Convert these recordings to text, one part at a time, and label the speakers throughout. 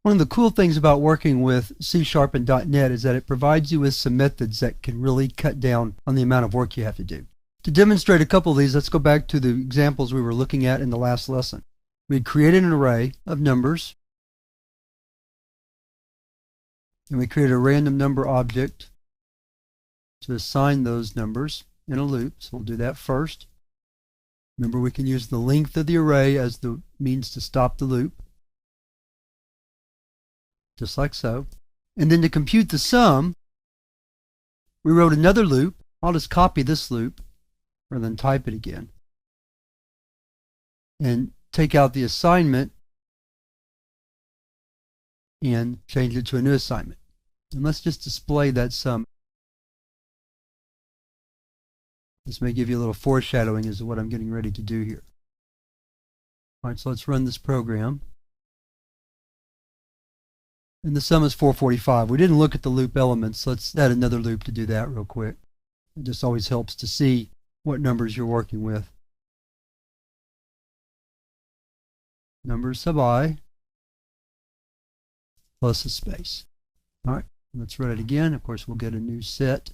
Speaker 1: One of the cool things about working with C# and .NET is that it provides you with some methods that can really cut down on the amount of work you have to do. To demonstrate a couple of these, let's go back to the examples we were looking at in the last lesson. We created an array of numbers, and we created a random number object to assign those numbers in a loop. So we'll do that first. Remember, we can use the length of the array as the means to stop the loop, just like so. And then to compute the sum, we wrote another loop. I'll just copy this loop rather than type it again, and take out the assignment and change it to a new assignment. And let's just display that sum. This may give you a little foreshadowing as to what I'm getting ready to do here. All right, so let's run this program. And the sum is 445. We didn't look at the loop elements. Let's add another loop to do that real quick. It just always helps to see what numbers you're working with. Numbers sub I plus a space. All right, let's run it again. Of course, we'll get a new set.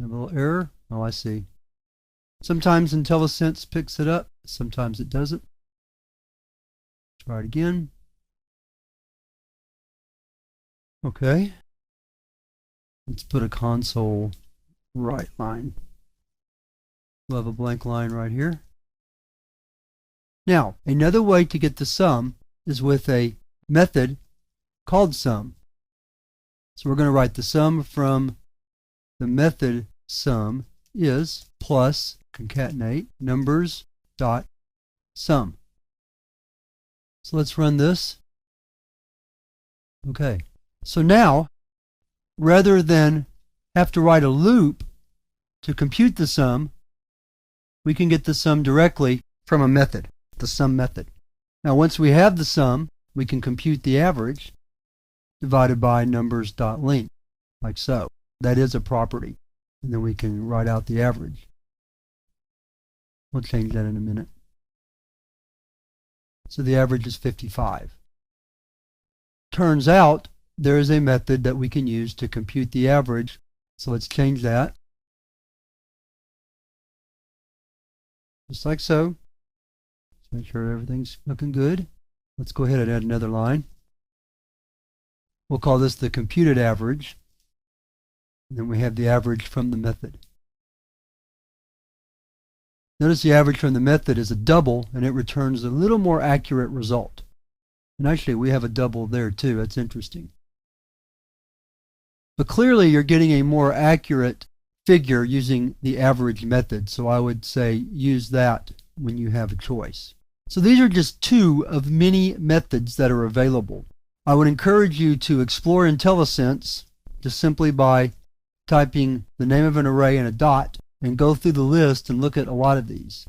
Speaker 1: A little error. Oh, I see. Sometimes IntelliSense picks it up. Sometimes it doesn't. Try it again. Okay. Let's put a console right line. We'll have a blank line right here. Now, another way to get the sum is with a method called sum. So we're going to write the sum from the method sum is plus concatenate numbers dot sum. So let's run this. Okay. So now, rather than have to write a loop to compute the sum, we can get the sum directly from a method, the sum method. Now once we have the sum, we can compute the average divided by numbers.length, like so. That is a property. And then we can write out the average. We'll change that in a minute. So the average is 55. Turns out there is a method that we can use to compute the average. So let's change that. Just like so. Let's make sure everything's looking good. Let's go ahead and add another line. We'll call this the computed average. And then we have the average from the method. Notice the average from the method is a double, and it returns a little more accurate result. And actually we have a double there too. That's interesting. But clearly you're getting a more accurate figure using the average method, so I would say use that when you have a choice. So these are just two of many methods that are available. I would encourage you to explore IntelliSense just simply by typing the name of an array and a dot and go through the list and look at a lot of these.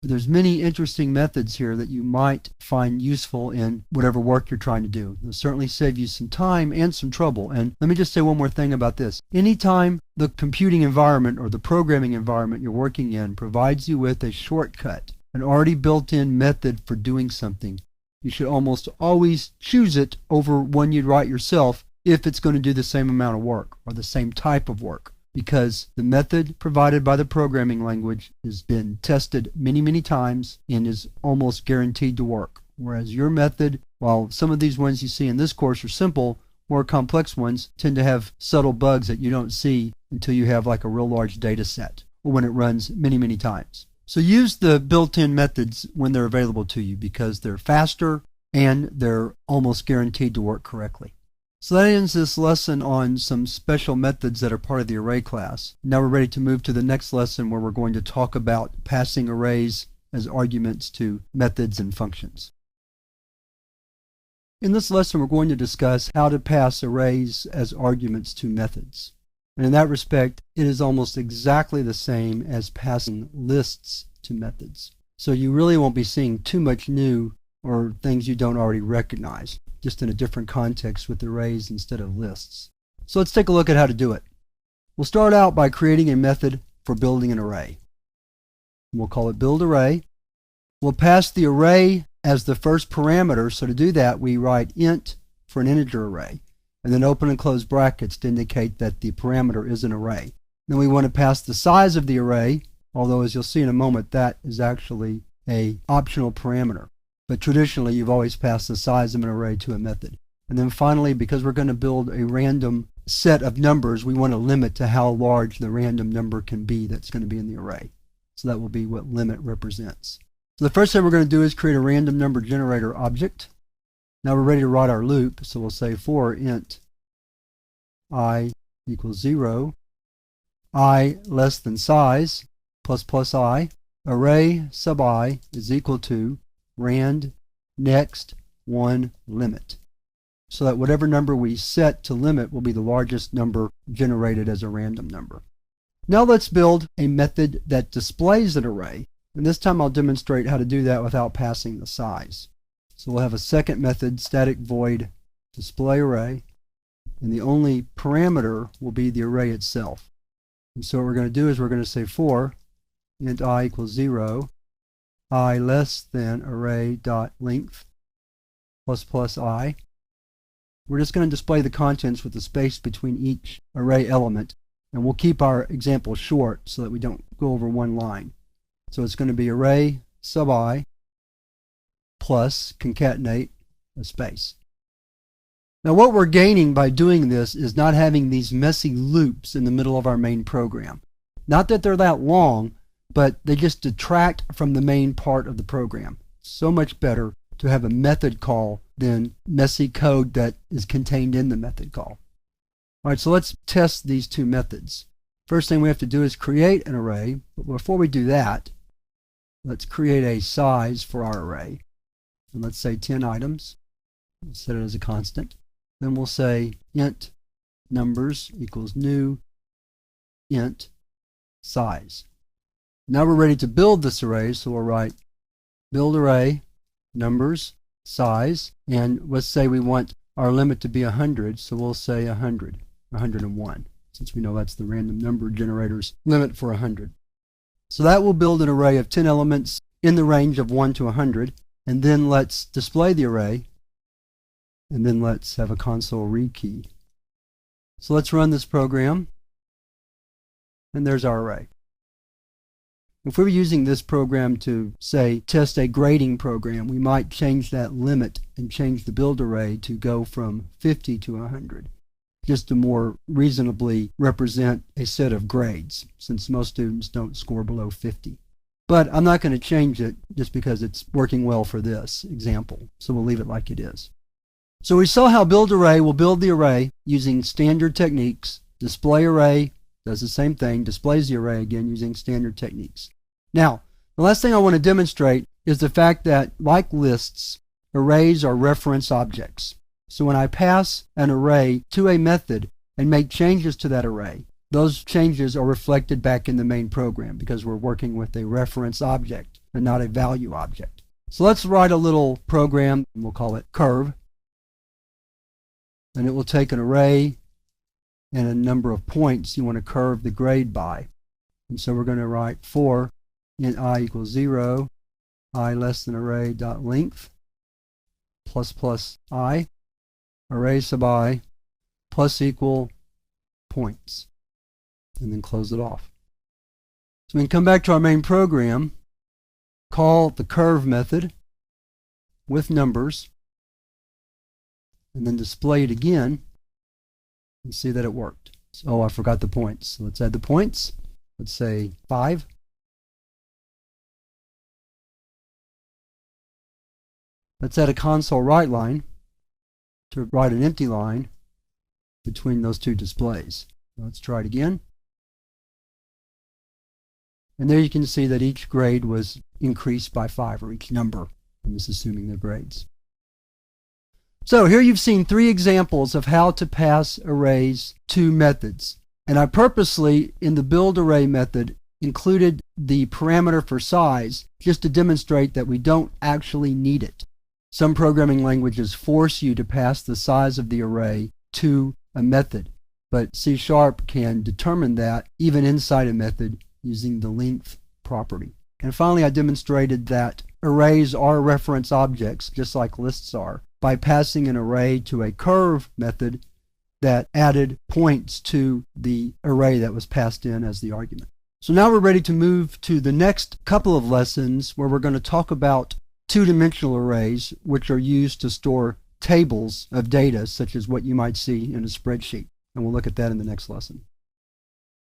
Speaker 1: There's many interesting methods here that you might find useful in whatever work you're trying to do. It'll certainly save you some time and some trouble. And let me just say one more thing about this. Anytime the computing environment or the programming environment you're working in provides you with a shortcut, an already built-in method for doing something, you should almost always choose it over one you'd write yourself if it's going to do the same amount of work or the same type of work, because the method provided by the programming language has been tested many, many times and is almost guaranteed to work. Whereas your method, while some of these ones you see in this course are simple, more complex ones tend to have subtle bugs that you don't see until you have like a real large data set or when it runs many, many times. So use the built-in methods when they're available to you because they're faster and they're almost guaranteed to work correctly. So that ends this lesson on some special methods that are part of the array class. Now we're ready to move to the next lesson where we're going to talk about passing arrays as arguments to methods and functions. In this lesson we're going to discuss how to pass arrays as arguments to methods. And in that respect, it is almost exactly the same as passing lists to methods. So you really won't be seeing too much new or things you don't already recognize, just in a different context with arrays instead of lists. So let's take a look at how to do it. We'll start out by creating a method for building an array. We'll call it build array. We'll pass the array as the first parameter. So to do that, we write int for an integer array, and then open and close brackets to indicate that the parameter is an array. Then we want to pass the size of the array, although as you'll see in a moment, that is actually an optional parameter. But traditionally, you've always passed the size of an array to a method. And then finally, because we're going to build a random set of numbers, we want to limit to how large the random number can be that's going to be in the array. So that will be what limit represents. So the first thing we're going to do is create a random number generator object. Now we're ready to write our loop. So we'll say for int I equals 0, I less than size, plus plus I, array sub I is equal to rand next 1 limit. So that whatever number we set to limit will be the largest number generated as a random number. Now let's build a method that displays an array. And this time I'll demonstrate how to do that without passing the size. So we'll have a second method, static void display array, and the only parameter will be the array itself. And so what we're going to do is we're going to say for int I equals 0, I less than array dot length plus plus I. We're just going to display the contents with the space between each array element, and we'll keep our example short so that we don't go over one line. So it's going to be array sub I plus concatenate a space. Now what we're gaining by doing this is not having these messy loops in the middle of our main program. Not that they're that long, but they just detract from the main part of the program. So much better to have a method call than messy code that is contained in the method call. Alright, so let's test these two methods. First thing we have to do is create an array, but before we do that, let's create a size for our array. And let's say 10 items. We'll set it as a constant. Then we'll say int numbers equals new int size. Now we're ready to build this array, so we'll write build array numbers size, and let's say we want our limit to be 100, so we'll say 100, 101, since we know that's the random number generator's limit for 100. So that will build an array of 10 elements in the range of 1 to 100, and then let's display the array, and then let's have a console read key. So let's run this program, and there's our array. If we were using this program to, say, test a grading program, we might change that limit and change the build array to go from 50 to 100, just to more reasonably represent a set of grades, since most students don't score below 50. But I'm not going to change it just because it's working well for this example, so we'll leave it like it is. So we saw how build array will build the array using standard techniques. Display array does the same thing, displays the array again using standard techniques. Now, the last thing I want to demonstrate is the fact that, like lists, arrays are reference objects. So when I pass an array to a method and make changes to that array, those changes are reflected back in the main program because we're working with a reference object and not a value object. So let's write a little program, and we'll call it curve. And it will take an array and a number of points you want to curve the grade by. And so we're going to write for int I equals 0, I less than array dot length plus plus I, array sub I plus equal points, and then close it off. So we can come back to our main program, call the curve method with numbers, and then display it again and see that it worked. So, I forgot the points. So let's add the points. Let's say 5. Let's add a console write line to write an empty line between those two displays. Let's try it again. And there you can see that each grade was increased by 5, or each number. I'm just assuming they're grades. So here you've seen 3 examples of how to pass arrays to methods. And I purposely, in the build array method, included the parameter for size just to demonstrate that we don't actually need it. Some programming languages force you to pass the size of the array to a method, but C# can determine that even inside a method using the length property. And finally, I demonstrated that arrays are reference objects, just like lists are, by passing an array to a curve method that added points to the array that was passed in as the argument. So now we're ready to move to the next couple of lessons where we're going to talk about two-dimensional arrays, which are used to store tables of data, such as what you might see in a spreadsheet. And we'll look at that in the next lesson.